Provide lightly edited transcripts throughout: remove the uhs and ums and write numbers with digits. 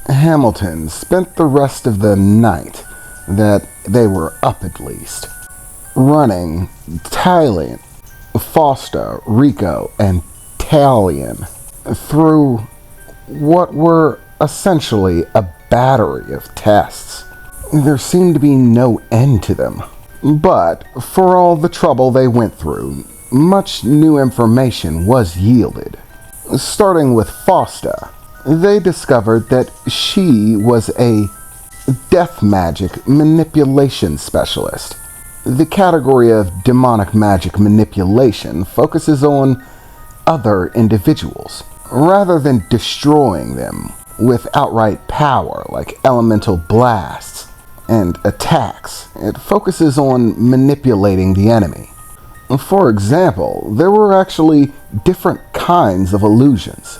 Hamilton spent the rest of the night, that they were up at least, running taleon, Foster, Rico, and taleon through what were essentially a battery of tests. There seemed to be no end to them. But for all the trouble they went through, much new information was yielded. Starting with Foster, they discovered that she was a death magic manipulation specialist. The category of demonic magic manipulation focuses on other individuals, rather than destroying them with outright power like elemental blasts and attacks. It focuses on manipulating the enemy. For example, there were actually different kinds of illusions,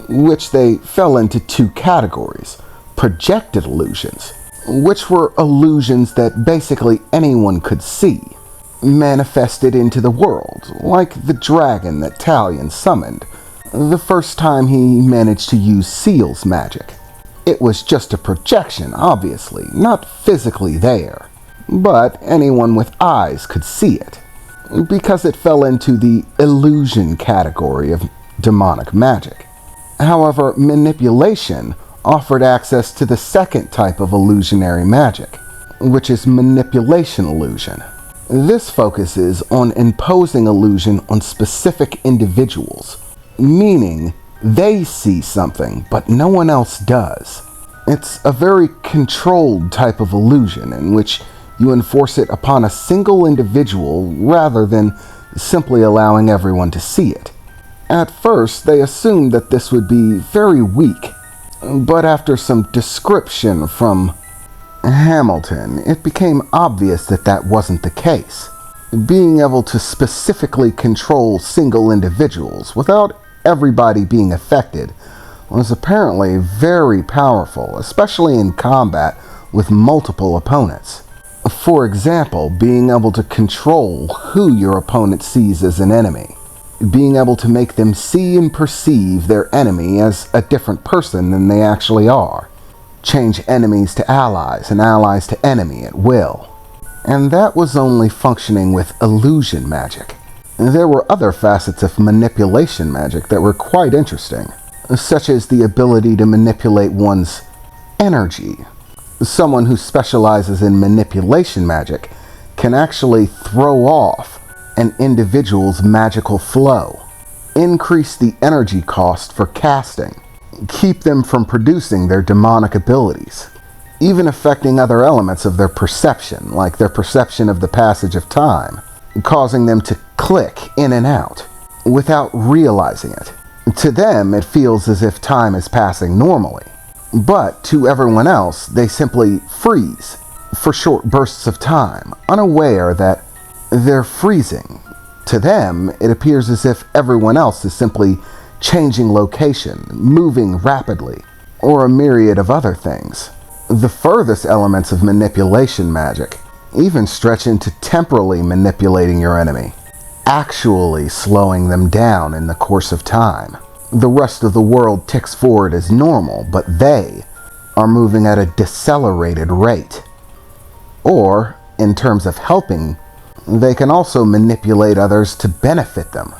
which they fell into two categories. Projected illusions, which were illusions that basically anyone could see, manifested into the world, like the dragon that Talion summoned the first time he managed to use Seal's magic. It was just a projection, obviously, not physically there, but anyone with eyes could see it, because it fell into the illusion category of demonic magic. However, manipulation offered access to the second type of illusionary magic, which is manipulation illusion. This focuses on imposing illusion on specific individuals, meaning they see something, but no one else does. It's a very controlled type of illusion in which you enforce it upon a single individual rather than simply allowing everyone to see it. At first, they assumed that this would be very weak, but after some description from Hamilton, it became obvious that that wasn't the case. Being able to specifically control single individuals without everybody being affected was apparently very powerful, especially in combat with multiple opponents. For example, being able to control who your opponent sees as an enemy. Being able to make them see and perceive their enemy as a different person than they actually are. Change enemies to allies and allies to enemy at will. And that was only functioning with illusion magic. There were other facets of manipulation magic that were quite interesting, such as the ability to manipulate one's energy. Someone who specializes in manipulation magic can actually throw off an individual's magical flow, increase the energy cost for casting, keep them from producing their demonic abilities, even affecting other elements of their perception, like their perception of the passage of time, causing them to click in and out without realizing it. To them, it feels as if time is passing normally, but to everyone else, they simply freeze for short bursts of time, unaware that they're freezing. To them, it appears as if everyone else is simply changing location, moving rapidly, or a myriad of other things. The furthest elements of manipulation magic even stretch into temporally manipulating your enemy, actually slowing them down in the course of time. The rest of the world ticks forward as normal, but they are moving at a decelerated rate. Or, in terms of helping, they can also manipulate others to benefit them,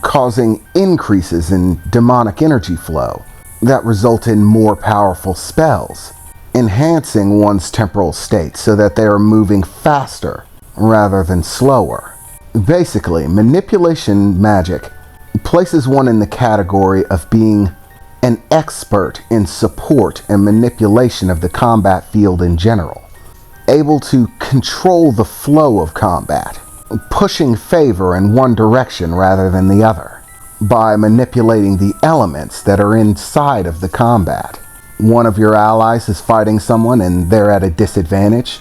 causing increases in demonic energy flow that result in more powerful spells, enhancing one's temporal state so that they are moving faster rather than slower. Basically, manipulation magic places one in the category of being an expert in support and manipulation of the combat field in general, able to control the flow of combat, pushing favor in one direction rather than the other, by manipulating the elements that are inside of the combat. One of your allies is fighting someone and they're at a disadvantage.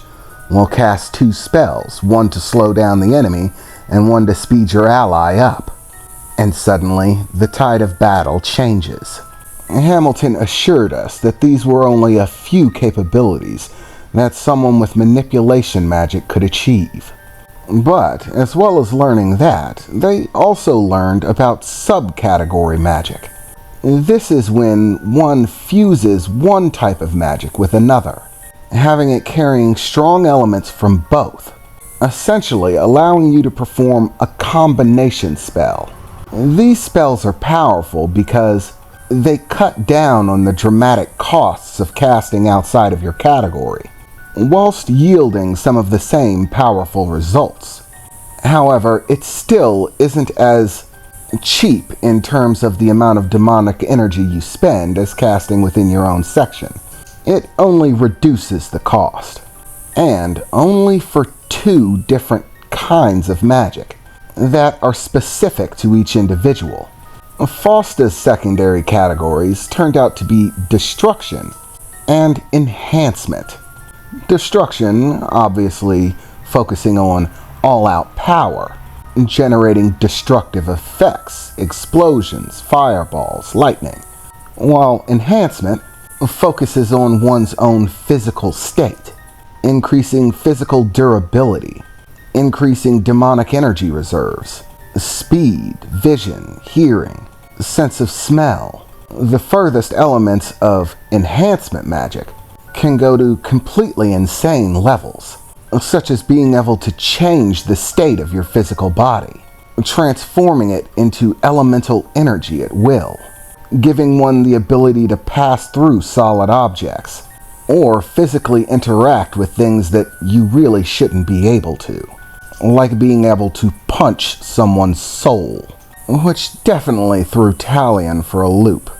Well, cast two spells, one to slow down the enemy and one to speed your ally up. And suddenly, the tide of battle changes. Hamilton assured us that these were only a few capabilities that someone with manipulation magic could achieve. But, as well as learning that, they also learned about subcategory magic. This is when one fuses one type of magic with another, having it carrying strong elements from both, essentially allowing you to perform a combination spell. These spells are powerful because they cut down on the dramatic costs of casting outside of your category, whilst yielding some of the same powerful results. However, it still isn't as cheap in terms of the amount of demonic energy you spend as casting within your own section. It only reduces the cost, and only for 2 different kinds of magic that are specific to each individual. Fosta's secondary categories turned out to be destruction and enhancement. Destruction, obviously focusing on all-out power, generating destructive effects, explosions, fireballs, lightning, while enhancement focuses on one's own physical state, increasing physical durability, increasing demonic energy reserves, speed, vision, hearing, sense of smell. The furthest elements of enhancement magic can go to completely insane levels, such as being able to change the state of your physical body, transforming it into elemental energy at will, giving one the ability to pass through solid objects, or physically interact with things that you really shouldn't be able to, like being able to punch someone's soul, which definitely threw Taleon for a loop.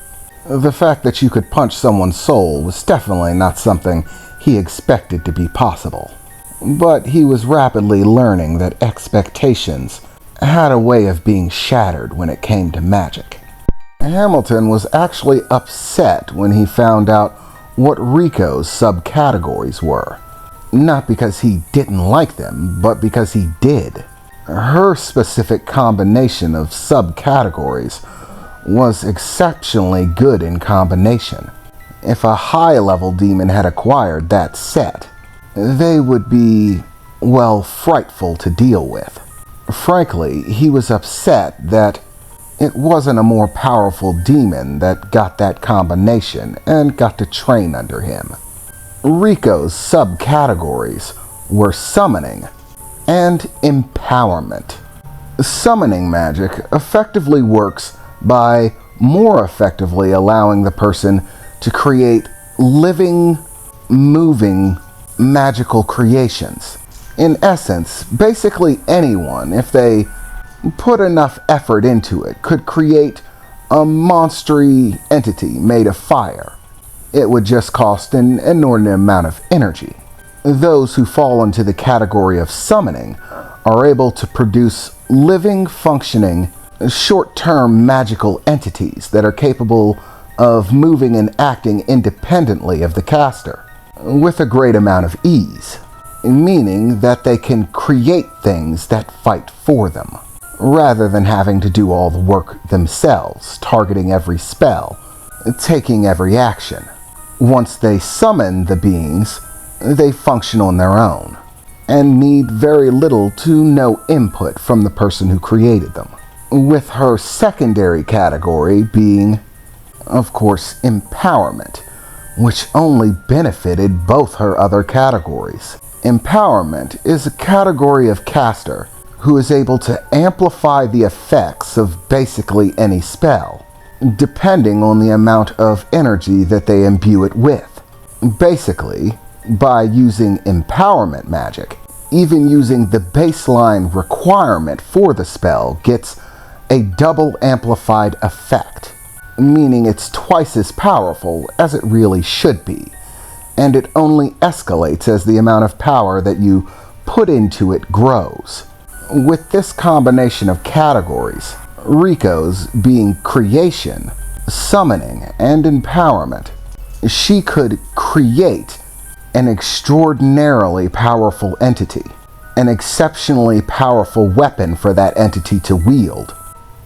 The fact that you could punch someone's soul was definitely not something he expected to be possible. But he was rapidly learning that expectations had a way of being shattered when it came to magic. Hamilton was actually upset when he found out what Rico's subcategories were. Not because he didn't like them, but because he did. Her specific combination of subcategories was exceptionally good in combination. If a high-level demon had acquired that set, they would be, well, frightful to deal with. Frankly, he was upset that it wasn't a more powerful demon that got that combination and got to train under him. Rico's subcategories were summoning and empowerment. Summoning magic effectively works by more effectively allowing the person to create living, moving, magical creations. In essence, basically anyone, if they put enough effort into it, could create a monstery entity made of fire. It would just cost an inordinate amount of energy. Those who fall into the category of summoning are able to produce living, functioning, short-term magical entities that are capable of moving and acting independently of the caster, with a great amount of ease, meaning that they can create things that fight for them, rather than having to do all the work themselves, targeting every spell, taking every action. Once they summon the beings, they function on their own, and need very little to no input from the person who created them. With her secondary category being, of course, empowerment, which only benefited both her other categories. Empowerment is a category of caster who is able to amplify the effects of basically any spell, depending on the amount of energy that they imbue it with. Basically, by using empowerment magic, even using the baseline requirement for the spell gets a double amplified effect, meaning it's twice as powerful as it really should be, and it only escalates as the amount of power that you put into it grows. With this combination of categories, Rico's being creation, summoning, and empowerment, she could create an extraordinarily powerful entity, an exceptionally powerful weapon for that entity to wield,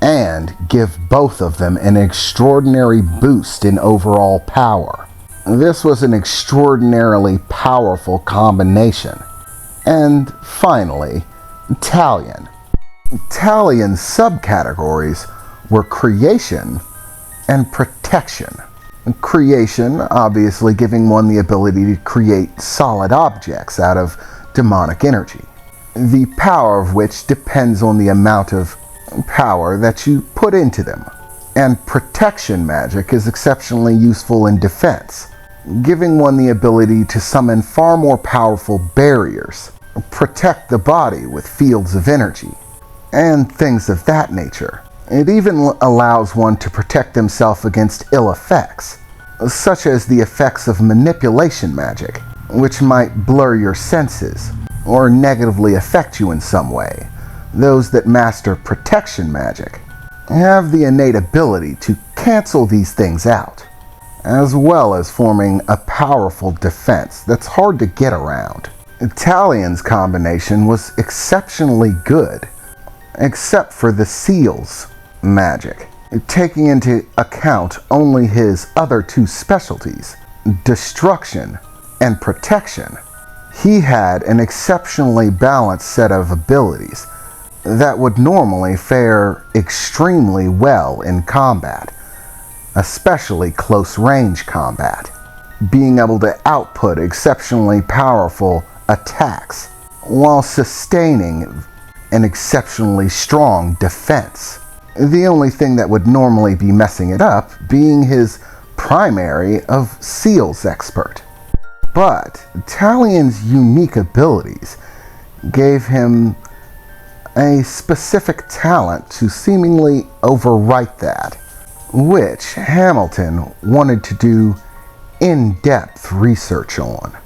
and give both of them an extraordinary boost in overall power. This was an extraordinarily powerful combination. And finally, Taleon. Talion's subcategories were creation and protection. Creation, obviously giving one the ability to create solid objects out of demonic energy, the power of which depends on the amount of power that you put into them. And protection magic is exceptionally useful in defense, giving one the ability to summon far more powerful barriers, protect the body with fields of energy, and things of that nature. It even allows one to protect himself against ill effects, such as the effects of manipulation magic, which might blur your senses or negatively affect you in some way. Those that master protection magic have the innate ability to cancel these things out, as well as forming a powerful defense that's hard to get around. Taleon's combination was exceptionally good, except for the seal's magic, taking into account only his other two specialties, destruction and protection. He had an exceptionally balanced set of abilities that would normally fare extremely well in combat, especially close-range combat, being able to output exceptionally powerful attacks while sustaining an exceptionally strong defense. The only thing that would normally be messing it up being his primary of seals expert. But Talion's unique abilities gave him a specific talent to seemingly overwrite that, which Hamilton wanted to do in-depth research on.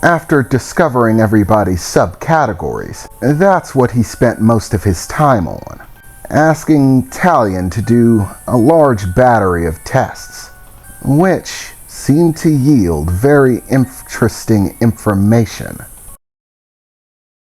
After discovering everybody's subcategories, that's what he spent most of his time on, asking Talion to do a large battery of tests, which seemed to yield very interesting information.